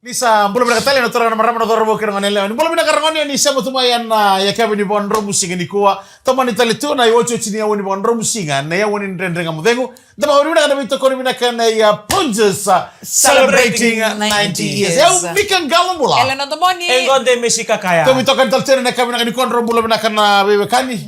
Lisa, belum nakatali na torang marama na torang bukir ng kanila. Belum nakarangon yan isa mo tumayan na yakabi ni Bondro musingan ni kuwa. Taman ni talito na iwocho chini yawo ni Bondro musingan na yawo ni rendeng ang mudengu. Dama wala na dito ko ni minakan na Punjas celebrating 90 years. Yaw bikan galong mula. Ellen Antomoni. Engon de Mesika kaya. Kami tokan taltera na kami na Kondro belum nakan na bebekani.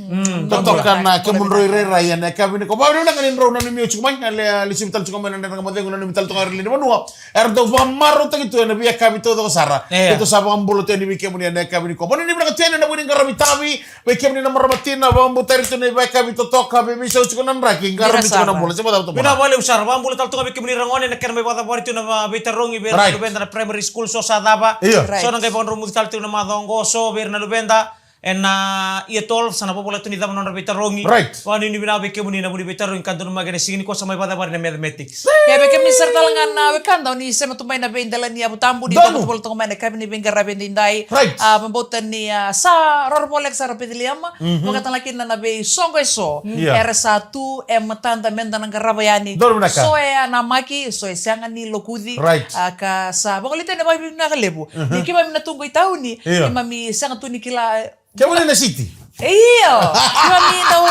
Tokan na kemunro irera yan na kami ni ko. Bawa na kanin ro na ni miyo chukumay na lisim tal chukumay na rendeng ang mudengu na ni tal tungar ni manua. Erdo maro tagito na biya kami todo ko sara. Ito sa mga bulo tayo ni Wiki mo niya na kami ni ko. Mano ni mga tiyan na buling garamitabi. Wiki mo ni na maramatin na bang butari ito na iba kami totok kami. May sauce ko ng raking. Garamit ko ng bulo. Binabali usar, bang bulo tal tunga Wiki mo ni rangone na kaya may wata ito na bitarongi ber na lubenda na primary school so sa daba. So nang kaya bang rumo tal ito na mga donggoso ber na lubenda. En na ietol sana popola tu ni daman na bitarongi. Wani ni binabi ke muni na muni bitarongi kanto na magana sigini ko sa may bata na mathematics. Ya beke mister talangan na wekanda ni sema tumay na bendala ni abu tambu di tambu pol tumay na kami ni bengara bendindai. Pembuatan ni sa rorpolek sa rapidiliama. Makatan laki na be songo eso. R1 tanda menda ng garabayani. So na maki so siangan ni lokudi ka sa bangolite na ba na kalebu. Ni kiba na tunggoy taon ni mami siangan tu ni kila Kaya mo na city? Iyo. Kami daw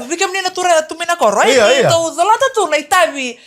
bigam ni natura tumina ko, right? Ito zalata tu na itabi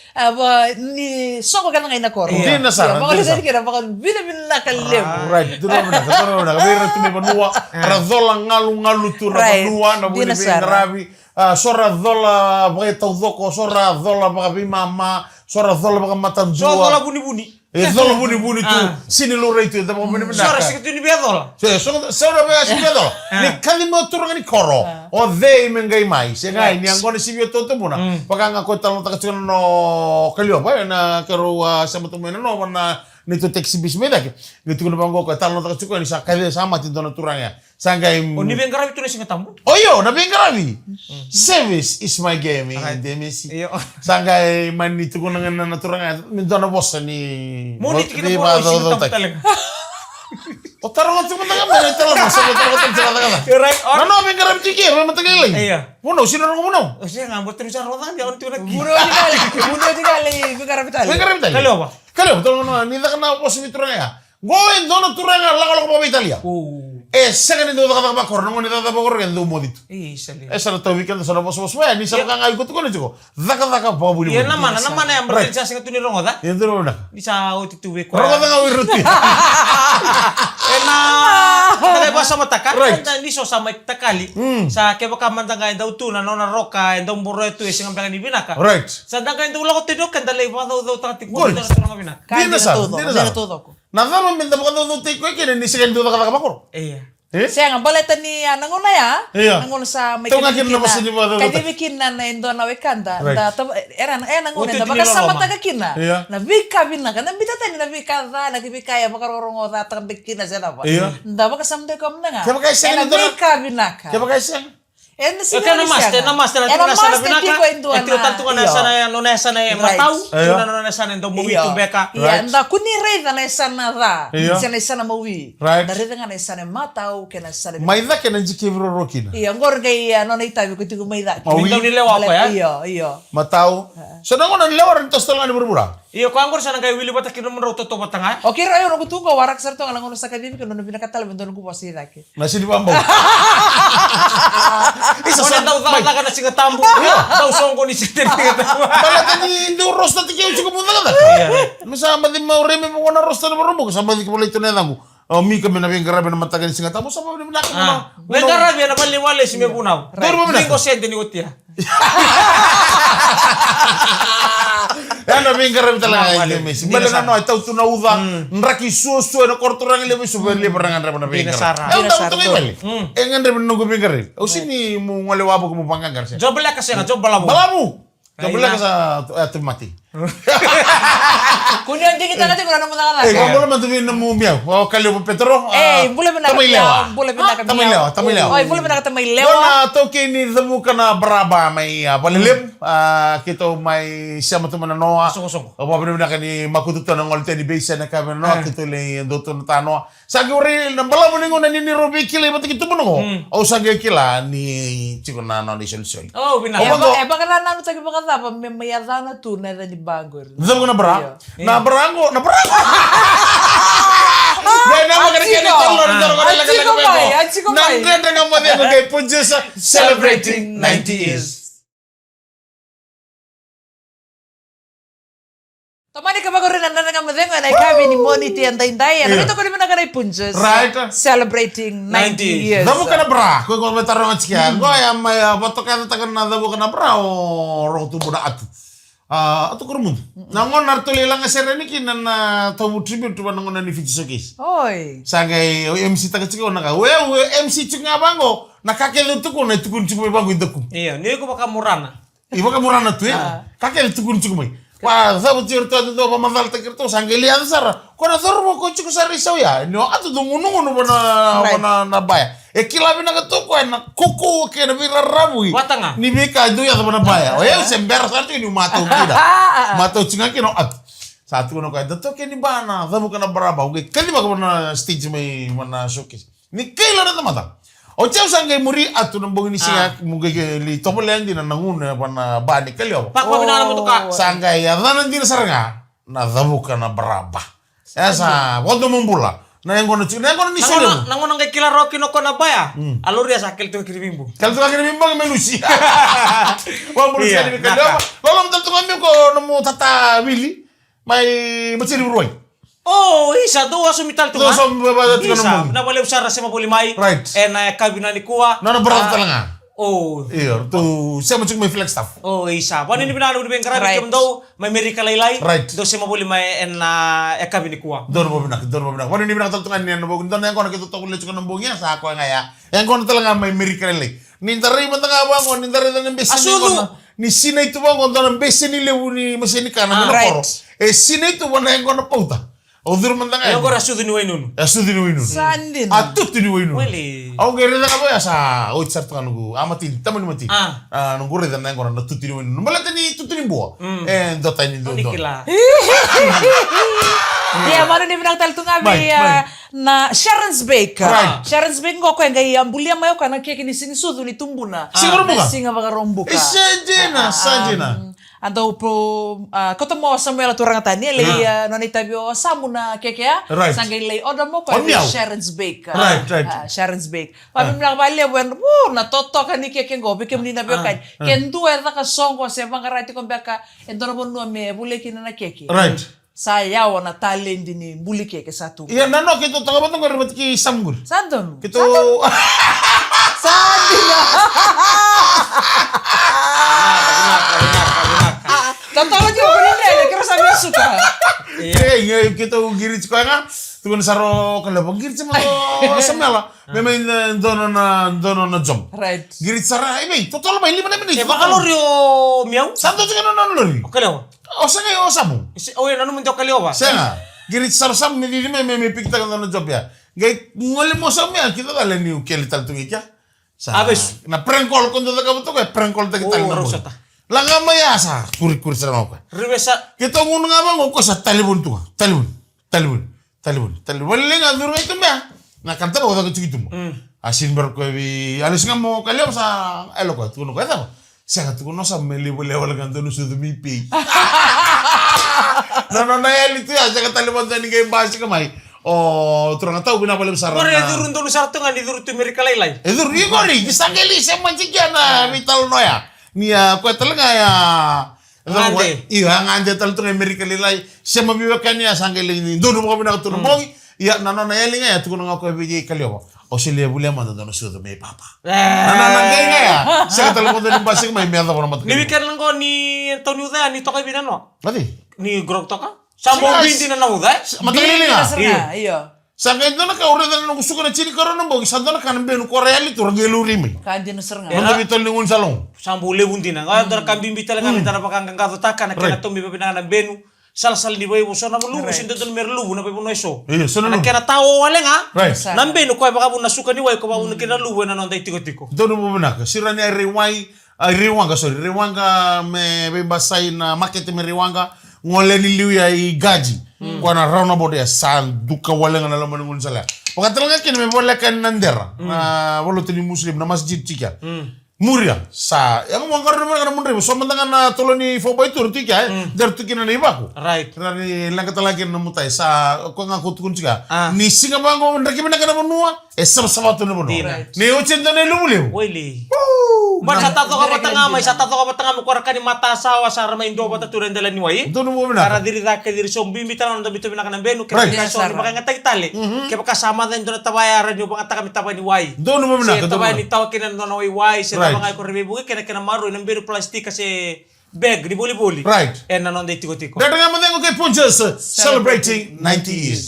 ni songo ka ngay na ko. Hindi na sa. Mga lideri kira baka bina kalem. Right. Ito na. Kaya tumi manua razola ngalu tu na manua na buni bingarabi. Sora zola baka tawdoko, sora zola baka bimama, sora zola baka matanjua. So zola buni-buni. Zola buni tu sini lura itu da mo mena. Sora sikitu ni bedola. Sora be asi bedola. Ni kalimo turang ni koro. O dei mengai mai. Sengai ni angone sibio toto muna. Paganga ko talo takatsuno no kalio ba na karo sama tu mena no na nito taxi bis meda ke. Gitu ko bango ko talo takatsuko ni sakale sama tinto na turangnya. Sangai Oni bengarabi tu ni singatambu. Oh yo, na bengarabi. Service is my game in Demesi. Sangai man itu ko nang na turangnya. Minto na bossa ni Moni tikina po singatambu talaga. O tarong tu mata kami, tarong sa mata. Right on. Ano bengarabi tiki, may matagal. Iya. Puno, sino nang puno? O siya nga, buti rin siya rotan, di ako nito nag- Buno di kali bigara bitali. Bengarabi tali. Kalo ba? Kalo, tolong ni tak na pos ni turangnya. Goen dono turangnya lako pa Italia. Second itu kata apa korang ni tata bakor kan tu modit. Sali. Sana tahu weekend sana bos ni sana kang ikut ko ni ko. Zaka pa buli. Iya naman yang berarti siya singat ni rongoda. Itu na. Di sa uti tuwe ko. Rongo nga wiruti. Kaya ba sa mataka? Hindi so sa may takali. Sa kaya baka mandanga daw tu na nona roka daw muro ito isang ang ni binaka. Right. Sa daga daw lako tidok kan dalay pa daw tatik mo dito sa binaka. Di na sa. Todo ko. Nada minta bukan tu tik ko kini ni second tu kata bakor. Iya. Siya nga baleta ni nanguna ya. Nanguna sa may Tunggakin na basta ni ba. Kaya bikin na indo na wekanda. Era nanguna da baka sama taga kina. Na vika bina kana bitata ni na vika da na vika ya baka rorongo da taga bikin na siya ba. Da baka samde ko mna nga. Kaya baka siya na vika bina ka. Kaya baka siya. Kaya namas na nasa na binaka. Ito tanto na sana no na sana matau. No na sana ndo muwi tu beka. Iya, nda kuni reda na sana da. Sana sana muwi. Right. Da reda na sana matau kena sana. Maida kena jiki bro rokina. Iya, ngor kay ano na itabi ko tigo maida. Mindaw ni lewa ko ya. Iya. Matau. So nangon na lewa rin tos talang ni berbura. Iyo ko angkor sana kay Willy batak kino mro to matanga. Okay, rayo no kutungo warak sarto ang ngono sa kadibi kuno binakatal bendo ko pasira ke. Nasi di bambu. Isa sa daw ka na singa tambo. Daw songko ni sitin nga tambo. Balatan ni ndo rosta tikiyo chuko muna kada. Masama di maureme mo na rosta na barumo kasama di ko pala ito na nangu. Mi kami na bengarabi na matagal singa tamo sama ni manaka mo. Bengarabi na maliwale si mebunaw. Linggo sente ni utia. Ano bengarabi talaga ay Messi. Bala na no itaw tunauda nraki susu na korturang ile bisu beli perangan ra na bengarabi. Ang taw to bali. Engan re nunggu bengarabi. O sini mo ngalewabo ko mo pangagar siya. Job la kasi nga job balamu. Balamu. Kabila ka sa mati. Kunya hindi kita natin kung ano mo nakala. Kung boleh mantumin na mumiyaw. O kalyo po Petro. Boleh benar. Boleh benar kami. Tamilaw. Boleh benar kata may lewa. Doon to kini demo ka na braba may palilim. Kito may siya matuman na noa. Sungko-sungko. O paano na kani makututo ng olte ni Besa na kami noa. Kito le doto na tanoa. Sagi uri nang bala mo ningo na ni Robi kila iba tikito mo no. O sagi kila ni chiko na no ni Solsol. Oh, binaka. Baka na nano tagi baka pa may mayadana tu na ni Bangor. Zabu ka na bra? Na brango. Dahil naman ka na kinitalo na daro ka na Anchiko Mai. Nang nga mo din kay Punjus celebrating 90 years. Tomani ka bago rin ang nanangamadeng na ikabi ni Moni Tianday-Day. Ano ito ko naman na Punjus? Right. Celebrating 90 years. Zabu ka na bra? Kung may tarong at siya. Goy, may bato ka na tagan na zabu ka na bra o roh tubo na atu. Atu kurmun. Nangon nartuli lang nga serenikin na tamu tribute tuwa nangon na ni Fichis. Oy. Sangay MC taga chiko naka. We MC chunga bango. Nakakelu tuko na tukun chiko bango idaku. Iya, ni ko baka murana. Iba ka murana tu ya. Kakelu tukun chiko mai. Wah, sabu tirto adu do pamandal takirto sangay lian sara. Kona dormo ko chiko sari saw ya. No atu dungunungun na baya. Kilabi na katuko na kuku ke na virarabu. Watanga. Ni bika do ya na baya. O ya sember sarto ni mato kida. Mato chinga kino at. Satu no kay dato ke ni bana, sabu kana baraba. Okay, kali ba ko na stage may mana showcase. Ni kaila na mata. O chau sangay muri atu nang bongini siya mugay li topolen din na nanguna pana bani kalyo. Pak pa binana mo to ka. Sangay ya nan din saranga na sabu kana baraba. Esa, wado mumbula. Na yang kono ni sino. Nangon kay kilaro kinoko na baya. Alur ya sakil to kiribimbo. Kalau tu lagi bimbang menusi. Wah menurut saya ni kalau kalau betul tu kami ko nemu tata Willy, mai macam ni beruai. Oh, isa do sumital to. Doa baba tu Isa, nemu. na wala usara sa mapuli mai. Right. Na kabina ni kuwa. Nana berat talanga. Oh. Iya, tu saya macam mai flex staff. Oh, isa. Wani ni binalo ni bengkara kem do may Amerika laylay. Right. Do sa mapuli mai na kabini kuwa. Don mo binak. Wani ni binak taltungan ni ano bog. Don yang kono kita tokul lecu kanang bognya sa ako nga ya. Yang kono talanga mai Amerika lay. Nintari man tanga ba ko nintari ng besin ni kono. Ni sinay tu bang kono ng besin ni lewu ni mesin kana right. Sinay tu wana yang kono pauta. Odur man tanga. Ayo ko rasudo ni wainun. Asudu ni winu. Sandin. Atut ni winu. Wali. Ako gere na kabo ya sa oit sarto kanugo. Amati taman mati. Nung gure dan nang kono tuti ni winu. Malata ni tuti ni buo. Do tay ni do. Nikila. Ya, mano ni binang talto nga na Sharon's Bake. Right. Sharon's Bake ko kaya ngay ambulia mayo ka nagkiki ni sinisudo ni tumbuna. Siguro mo ka? Singa mga rombuka. Sajena. Ando po koto mo Samuel turang tani lay nonita bio samuna kekea Right. sangay lay oda mo ko Onyaw. Sharon's Bake. Right. Sharon's Bake. Pabim lang bali when natoto ka ni keke go bikem ni na bio kan. Ken du erta ka songo se bangarati ko beka endoro mo no me bule kina na keke. Right. Saya wana talent ni buli keke satu. Iya nano kito taga batong ko ribat ki samgur. Sandon. Kito Sandina. Totoo niyo ko nila, kira sabi suka. Iya, kito girit ko nga. Tugon saro kalabang girit sa mga samela. May dono na job. Right. Girit sara, ay totoo ba 5 na minutes. Eh bakaloryo miyaw. Santo nga na lori. Kalaw. O sa ngayon o sabu. Oh, ano mo daw kaliwa ba? Saya nga. Girit sara sam ni di may pigta ka na job ya. Gay ngoli mo sa mga kita dala ni ukeli tal tungi kya. Abes. Na prank call kondo ka buto ka prank call ta kita na. Rosata. Langa maya sa kurik sa mga. Rivesa. Kita ngun nga bang ko sa talibon tu. Talibon. Wala nga duro ito ba? Nakanta ba ko ta gitu mo. Asin bar ko bi alis nga mo kalyo sa elo ko tuno ko ta. Saya tuno sa meli boleh wala ganto no su mipi. No ya itu ya jaga talibon tani kay basi kamay. Oh, turang tahu binapalib sarang. Kore durun to sarto nga ni duru tu Amerika laylay. Edur igori disangeli sa manjikiana vital noya. Nia ko talaga ya. Ngande. Iya ngande tal tu Amerika laylay. Siya mabiwakan niya sangeli ni dono mo kami nakatulong. Iya nano na yali nga ya tukuno nga ko bigi kalyo. O sila buli man dono sudo may papa. Nananggay nga ya. Siya talaga doon yung basing may merda ko naman. Niwikan lang ko ni Antonio da ni to kay binano. Ati. Ni grog to ka? Sambo binti na nauda. Matalili nga. Iyo. Sangay doon na kaura na nung gusto ko na chini karon ng bogi. Sando na kanang benu ko reali to rageluri mi. Kandi no sir nga. Ano bitol ni un salong. Sambo le bunti na. Nga dar kambing bitala nga mitara pakanggang katotaka na kinatumbi pa pinangan benu. Sal-sal ni boy so na mulubu sinto don merlubu na pa puno iso. Iya, so na. Kaya tao wala nga. Right. Nambe no ko baka na suka ni way ko ba uno kinalubu na non tiko-tiko. Doon mo muna ka. Sira ni Riwanga, sorry. Riwanga me bembasay na market me Riwanga. Ngole ni liuya I gaji. Kwa na raw na bode san duka wala nga nalaman ngun sala. Pagkatala nga kin me wala kan nandera. Wala tini muslim na masjid chika. Muria sa yang mo ngor naman kana munri so mantangan na tulo ni fo boy tur tika der tukina ni baku Right. rani lang katalagi na mutay sa ko nga kutukun siga ni singa bango ndaki bina kana monua sama-sama tu na bono ni ochenta na lumule Wili. Man sa tato ka patanga may sa tato ka patanga mo kuarka ni mata asawa sa ramay ndo bata turen dala ni wai. dono mo Para bina diri ka diri so bimita na bito bina kana benu kaya ka so ni makanga tagtali. Kaya kasama din do na tabayaran yo bang kami tabay ni wai. dono mo bina Siya tabay ni tawa kinan do na wai siya mga ko rebugi kaya maru ng biro plastic kasi bag di boli-boli. Right. And nanon day tiko-tiko. Dada nga mo kay Punches celebrating 90 years.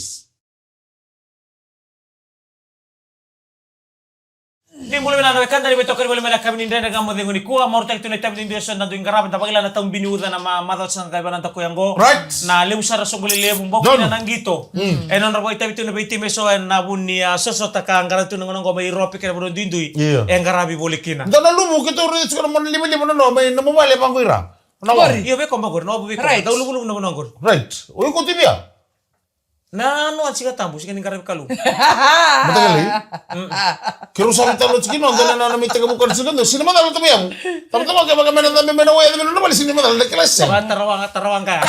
Hindi mo naman nanawakan dahil ito kaya wala kami nindra na gamot ng unikuha. Maurta ito na itabi ng Diyos na doon garapan. Tapos ilan na taong binuda na mamadot sa kaiba ng takuyanggo. Right. Na limusar sa gulilebong bok na nanggito. E non rabo itabi ito na baiti meso na buni sosot ka ang garanto ng unang may ropi ka na bunon dindoy. E ang garabi bulikina. Dada lumo kito rin ko naman lima no may namumali pang kuira. Iyo be ko magor no be ko. Daw lubulo na monongor. Right. Uy ko tibia. Na ano ang siga tambo siga ning garabi kalu. Matagal eh. Kiro sa talo chiki no dala na may taga bukan segundo. Sino mo dalo tabi mo? Tama-tama kay mga menon na way na menon sino mo dalo klase. Tarawang ka.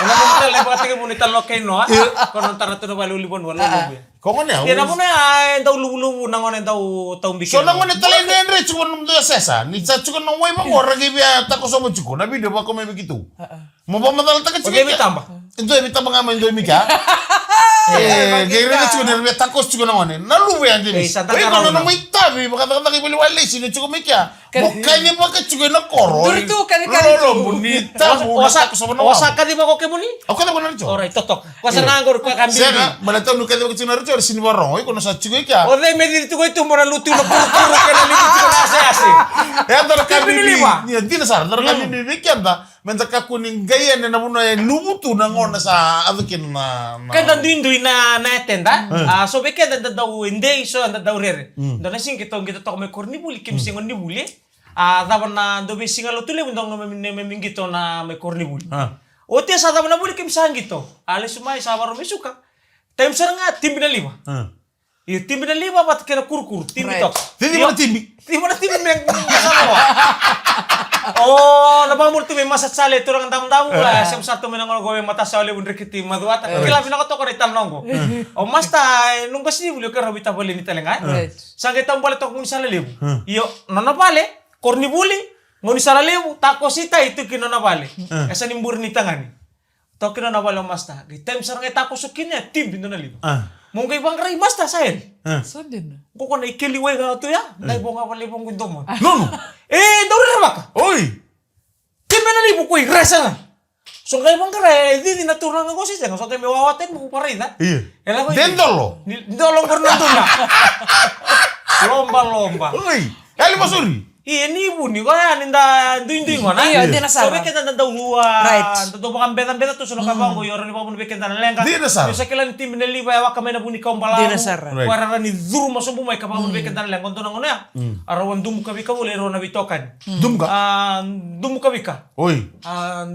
Ano mo tala ba tingin mo ni talo kay no? Kono tarato na balulibon wala lubi. Kung ano Yan mo na daw lubu nang on daw taong bikin. So nang mo talay na enre chukon mo da sesa. Ni sa chukon nang way mo ragi biya tako so mo chukon. Na video ba ko may bikitu. Mo ba madal ta ka chukon. Okay, tamba. Ito ay bitang mga mendo mika. Gaya na chukon na takos chukon nang one. Naluwi ang dinis. Ay kono na may tabi baka nakibili wala sino chukon mika. Mo kanya ba ka chukon na koro. Durito kan Lolo bonita mo na takos mo na. Osa ka di ba ko kemuni? Ako na ko na rito. Alright, totok. Kuasa nangor ka kambi. Saka malataw no kanya ko chukon na rito sini barong. Ay kono sa chukon kya. O de me dito ko ito mora lutu na puro ka na limit ko na ase. Ya dar kami Piniliwa. ni di na sar dar kami ni kanda men ka kuning gaya na muna lumutu na ngona sa adukin na Kan dan dindoy na tenda. So be kan dan daw hindi so dan daw rere. Dan na sing kita may kornibuli kim singon ni buli. Dawan na do be singalo tule mundong memingito na may kornibuli. O te sa dawan na buli kim sang gito. Ale sumay sa baro mesuka. Time sar nga tim binaliwa. Iyo tim binaliwa bat kena kurkur tim tok. Hindi mo na timbi. Di mo na tim meng masawa. Oh, nabamul tu may masat sale turang dam-dam lah. Sem satu menang go mata sale bun rekiti maduat. Kila bina ko to ko itan ngo. O masta nung kasi bulu ka rabita bali ni talenga. Sangai tambal to kun sale lebu. Iyo nona bale korni buli ngoni sale lebu takosita itu kinona bale. Esa nimbur ni tangani. To kinona bale masta. Di time sarang eta ko sukinnya tim binona lebu. Mungkin bang rai masta saen. Sandin. Ko ko na ikiliwe ga to ya. Dai bonga bali bong gundomo. No. Dauri baka. Oy. Timbe na libo ko igresa. So kay bang kare di naturang ko siya. So kay mewawaten mo parida. Iya. Ela ko. Dendolo. Dolong ko na. Lomba. Oy. Ali masuri. Ini ibu nih kaya ninda duing mana? Iya, di nasara. So beken tanda dua. Right. Tanda bukan beta tuh sono kabang ko yoro ni pa mun beken tanda lenga. Di nasara. Bisa kilan tim na liba ya kami na buni kaum balamu. Di nasara. Warara ni duru masuk bumay kabang mun beken tanda lenga. Konto nangono ya. Arawan dumu kabi ka wala ro na bitokan. Dum ka? Dumu kabi ka. Oy.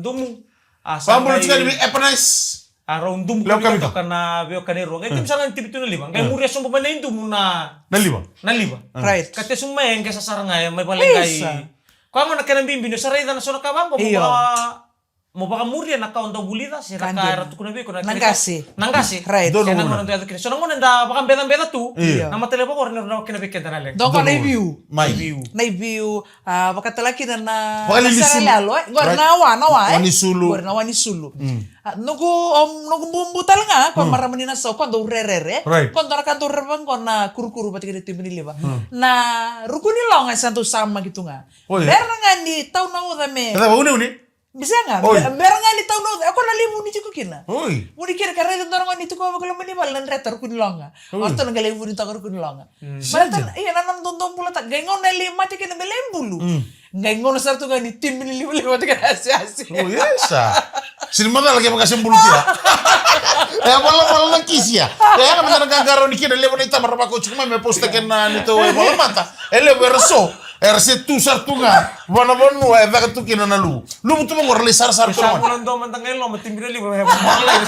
Dumu. Pambul chika ni epanis. Arawan dumu kabi ka kana bio kanero. Ngay tim sangan tim itu na liba. Ngay murya sumbo man na dumu na Naliba. naliba. Right. Kate sumayen kay sa sarangay may balengay. Kung ano nakanabimbino sa reda na suna kabang ko mo baka murya na kaon daw bulida si raka ratu kunabi ko na Nangasi. Right. Doon Kaya muna. nang ano kini. So nang nda baka beta tu. Iya. Na matele ba ko rin na kinabi kenta na leng. Dong ka na view. May View. Na view. Baka talaki na Wala ni nasara Sulu. lalo. Gor nawa eh. Wani Sulu. Gor nawa ni Sulu. Nugu bumbutal nga ko maramani na so ko do rerere. Right. Kon na kanto rebang kon na kuru-kuru pati kini timini liba. Na rukuni long santo sama gitu nga. Oh, iya. Berna nga ni tau na udame. Kata ba uni? Bisa nga? Oy. Berna nga ni tau na ako na limu ni chiko kina. Oy. Muni kira karena itu orang itu kau kalau menibal dan retor kun longa. Orto nang galeng muni takor kun longa. Malatan iya nanam tonton pula tak gengon na lima tik na belembulu. Gengon sa tu gani tim ni lima tik asi-asi. Oh yesa. Sini mana lagi makasih bulu dia. Malah kisia. Ya kan benar gagaro ni kira lewo ita marapa ko cuma me posta ken na nito wala mata. Ele verso. RC tu sartunga. Wana bonu eva tu kina na lu. Lu mutu mengor le sar tu. Sa mo lang do man tangelo matim bili ba malay.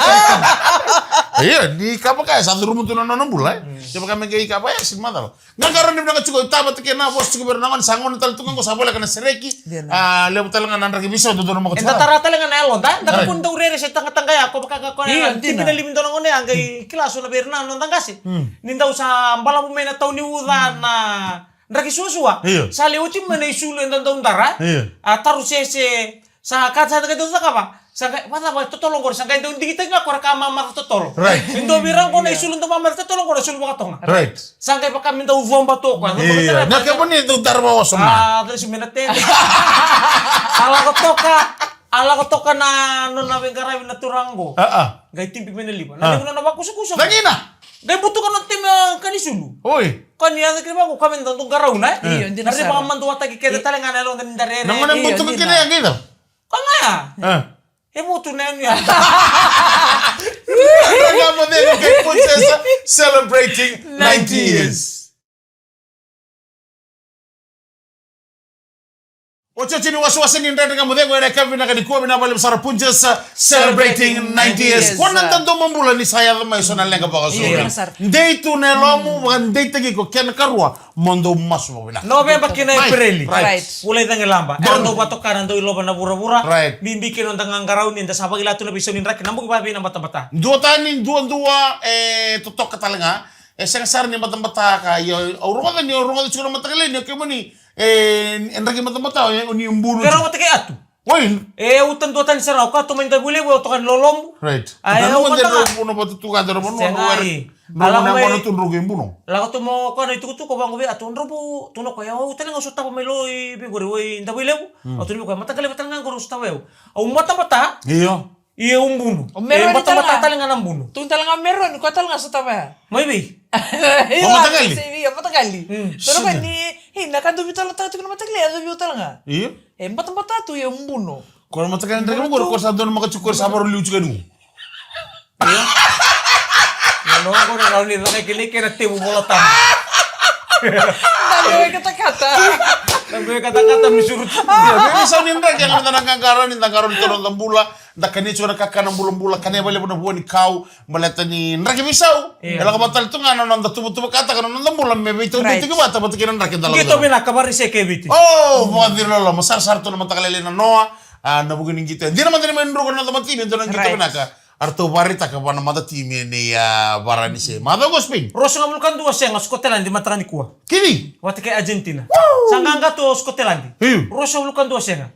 Iya, di kapa kaya satu rumah tu nana bulai. Coba kami kaya kapa ya sin mata. Ngagaran ni bilang cukup taba tekena bos cukup berenangan sangon tal tungan ko sabola kana sereki. Lebu talangan nandra ki bisa tu nama ko. Enta tarata lang na elon ta. Dapat pun daw rere sa tanga-tanga ya ko baka ko na. Tibi na limin doon ngone ang kay kilaso na berna non tangasi. Nindaw sa bala mo may na taw ni uda na ndaki susua. Sa leuti man isulo en daw tara. Taru se sa katsa ka daw ka ba. Sangka mata ba totolong ko sangka ndo digita nga ko ka mama totolo. Right. Indo birang ko na isulong to mama totolong ko na sulong ka tonga. Right. Sangka pa kami daw vomba to ko. Iya. Na kaya ni tu darma wasoma. Dari si minate. Ala ko toka na no na bengara na turango. Gai timpi meneliba. Na ko na bakusa-kusa. Lagina. Gai buto ka ng tim kanisulu. Oi. Kaniya kriba ko kami tong garaw na. Iyo, hindi na Dari sara. pa man tuwa tagi kaya talengan along ng darere. Nang mana buto ka kina yang gitu. Kanga. Buto na yun yan. Celebrating 90 years. Ocho chini wasiwasi ni ndani kama mudego na Kevin na kadikuwa bina bali msara punches celebrating 90 years. Kwa nantanto mambula ni saya ma iso na lenga baka so. Ndei tu ne lomu ndei tagi ko ken karwa mondo masu bina. November kina April. Right. Ulay tang lamba. Ando batok kanan do iloba na bura-bura. Right. Bimbi kinon tang ngaraw ni nda sabag ilatu na biso ni rak nambog babi na bata-bata. Dua tani dua tutok katalenga. Sengasar ni bata-bata ka yo urungan chukuna matakale ni kemani enragi mata-mata ni umburu. Pero mata kay atu. Woi. Utan duatan sarau ka tumain ta bule wo to kan lolom. Right. Ayaw Ano ko man ta. puno ba tutuga daro mo no Sengai. Alam Alam mo may- na tunrugo imbuno. Lago to mo ko na itu ko bang bi atun robo tuno ko yaw utan nga usuta pa melo bigore we inda bule wo. Atun ko mata kale mata nga goro usuta we. Au mata-mata Iyo. iya umbuno. Meron Mata-mata talaga. talingan ang buno. Tung talaga meron ko talaga sa tama. May bi. matagali? Iya, matagali. Pero kan ni nakan dubi talaga tayo na matagali, dubi talaga. Iyo. Mata-mata tu yung buno. Kalau matagal ndrega mo ko sa don makachukur sabar liu chuka nu. Ano ko na raw ni na kili kaya tibo bola tam. Dami kata-kata. Sampai kata-kata misurut. Ya, bebe sa ni ndrega yang tanang kangkaran ni tangkaron to ng bula, da kani chura kakana bula kani bale po na buwan ikaw, baleta ni ndrega bisaw. Kala ka batal to nga nanda tubo-tubo kata kana nanda bula mebe ito Right. dito bata bata kinan ndrega dalaga. Gitu bina kabari se kebiti. Oh, mga dirlo masar-sar to naman takalele na noa. Nabugin ng kita. Hindi naman din naman ndrugo na naman team. Ito nang kita Right. pinaka. Arto barita ka pa na mata team ni Varanasi. Mata ko Spain. Rosso nga mulkan dua siya nga Scotland di matara ni kuha. Kini. Wati kay Argentina. Sangga nga to Scotland. Iyo. Rosso mulkan dua siya nga.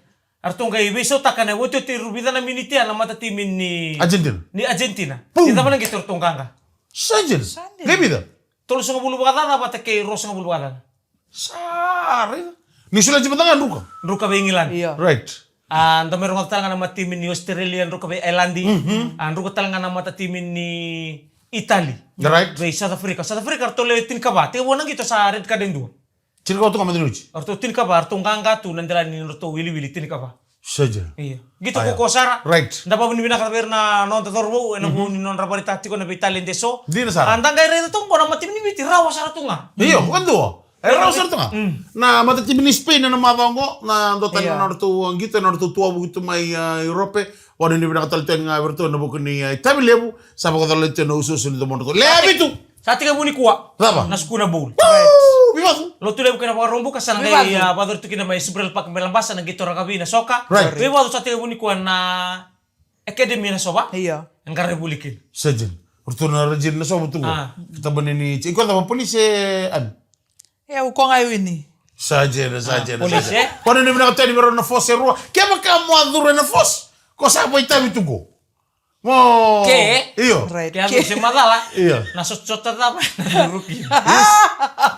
Artong kay beso takana wote ti rubida na miniti na mata timin ni Argentina. Argentina. Boom. Kita man gitu tong kanga. Sajin. Lebida. Tulus nga bulu bagada wati kay Rosso nga bulu bagada. Sari. Ni sudah jematan ruka. Ruka England. Iya. Right. Ando meron nga talaga na mata timin ni Australia ruka be Islandi. Ruka talaga na mata timin ni Italy. Right. Be South Africa. South Africa to le tin ka ba? Te wona gitu sa red ka den dua. Ciri kau tu kami dinuji. Arto tin ka ba? Arto nganga tu nandala ni Arto wili tin ka ba? Saja. Iya. Gitu ko kosara. Right. Ndapa buni bina ka na non torbo ena buni non rapari tatiko na Italian deso. Di na sara. Andang kay reto tong kona matim ni biti rawa sara tunga. Iyo, bukan tuh. Era usar tuh. Nah, mata tim ni Spain na mabango na dotan Iya. na orto gitu na orto tua begitu mai Europe. Wala ni bina katal ten nga berto na bukan ni tabi lebu sa katal ten na usus ni tomon to. Lebi tu. Sa tika buni kuwa. Apa? Na skuna bowl. Biba tu. Lo tu lebu kana pa rombo ka sana kay pador tu kina may Subrel pak melambasa na gitu rakabi na soka. Right. Biba tu sa tika buni kuwa na academy na soba. Iya. Ang karebulikin. Sajen. Orto na rajin na so betul. Kita benih ni. Iko ta polisi an. Ya, uko ngayon ini. Sajen. Polisi. Quando ni bina katal meron na fosse rua. Kaya baka mo adure na fosse. Ko sa boy tabi tu go. Mo. Ke? Iyo. Right. Kaya ano si madala. Iya. Na sosot tama na ruki.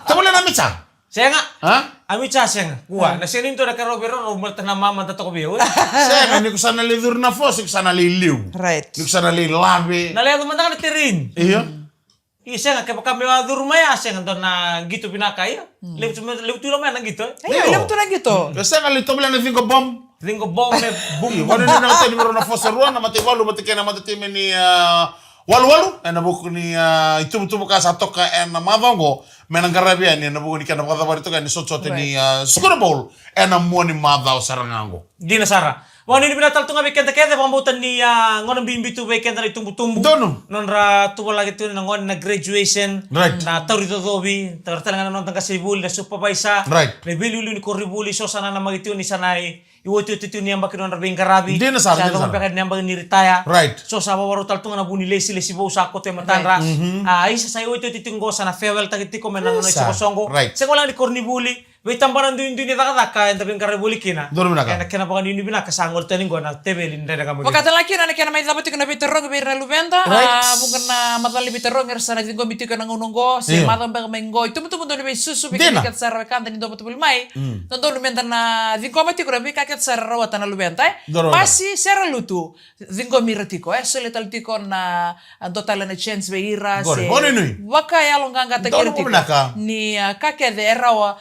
Tamo na mitsa. Saya nga. Ha? Ami cha siya nga. Kuha. Na siya to na karobero rumal ta na mama ta ko biyo. Saya ni ko sana li dur na fosse, ko sana li liu. Right. Ni ko sana li labi. Nalaya man na tirin. Iya. Isa nga kaya kami madurumaya siya nga doon na gito pinakaya. Lew tu naman ang gito. Ayo, ilang to na gitu. Kasi nga li to bilang na think bomb. Ringo bom me Bum, bum. wala na natin meron na fosse ruan na matiwalu matike na matitime ni walu-walu na buku ni itubu-tubu ka sa toka na mavango menanggarabia ni na bukan ikan apa itu kan sot ni Super Bowl ena moni madao sarangango. Dina Sara. Wani ni binatal tunga weekend kete pambutan ni ngon bimbi tu weekend na tumbu-tumbu. Dono. Non ra tu lagi tu ngon na graduation. Right. Na taurito dobi, tartalangan non tangka sibul na supervisa. Right. Rebeli ni koribuli so sana na magitu ni sanai. Iwotu tu ni ambak non rabing karabi. Dina Sara. Sa ko pekad ni ambak ni retire. Right. So sa waru tal tunga na buni lesi bo sa ko te matanra. Isa sa iwotu titinggo sana farewell tagiti ko menan no songo. Right. Sa ko lang ni kornibuli. Wait, tambaran din taka-taka, yang tapi karibuli kina. Dono binaka. Kena pakan ini binaka sangol tani gua tebelin dari kamu. Wakatan laki na kena main dapat kena biterong bira lubenda. Bukan na matali biterong sana jingo miti kena ngununggo. Si matam bang menggo itu betul betul lebih susu bikin kaket sarwa kan tani dopat beli mai. Nonton lubenda na jingo miti kena bikin kaket sarwa tanah lubenda. Pasti sera lutu. Jingo miratiko solital tiko na total na chance beira. Waka ya longang kata kirtiko. Ni kaket de erawa.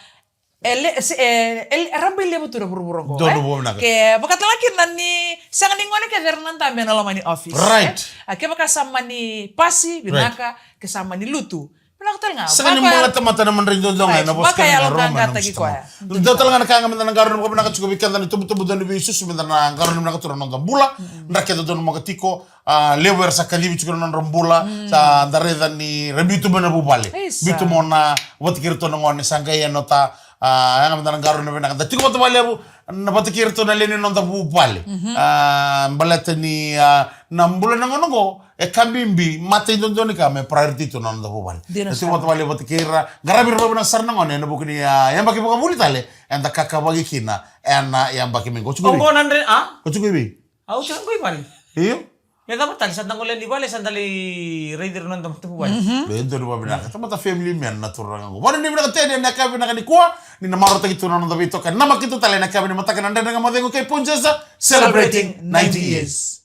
Rambel dia betul buru-buru kok. Ke bakat laki nani sangat ningone ke dernan tambe na lamani office. Right. Ke bakat sama ni pasi binaka ke sama ni lutu. Pinakatal nga. Sangat ni mga tamata naman rin doon lang na bos ka na Roma. Total nga nakanga man nangaro mo ka cukup ikan dan tubu-tubu dan bisus man nangaro mo nakaturan ng bula. Nakita doon mga tiko lewer sa kalibi cukup ng rambula sa dare dan ni rebitu man na bubali. Bitu mo na watikir to ng sangkaya nota yang menang garu na binaka. Tiko mo tumali abu napatikir to na lini nonta bubali. Balata ni nambula ng ano ko kambimbi mati doon ka may priority to na nonta bubali. Tiko mo tumali patikir garabi ro ng sarnang on na bukini yang baki buka buli tale and kakabagi kina and yang baki minggo. Ongo nandre Kuchukubi. Au chan ko ibal. Iyo. Ya dapat tali sandang ulen di bale sandali raider non tam tu bal. Bento di babina. Tama ta family men naturang ko. Wala ni binaka tede na kabi na kanikuwa ni namaro ta gitu non dabito kan. Namak itu tale na kabi ni matakan anda nga madengo kay Punjasa celebrating 90 years.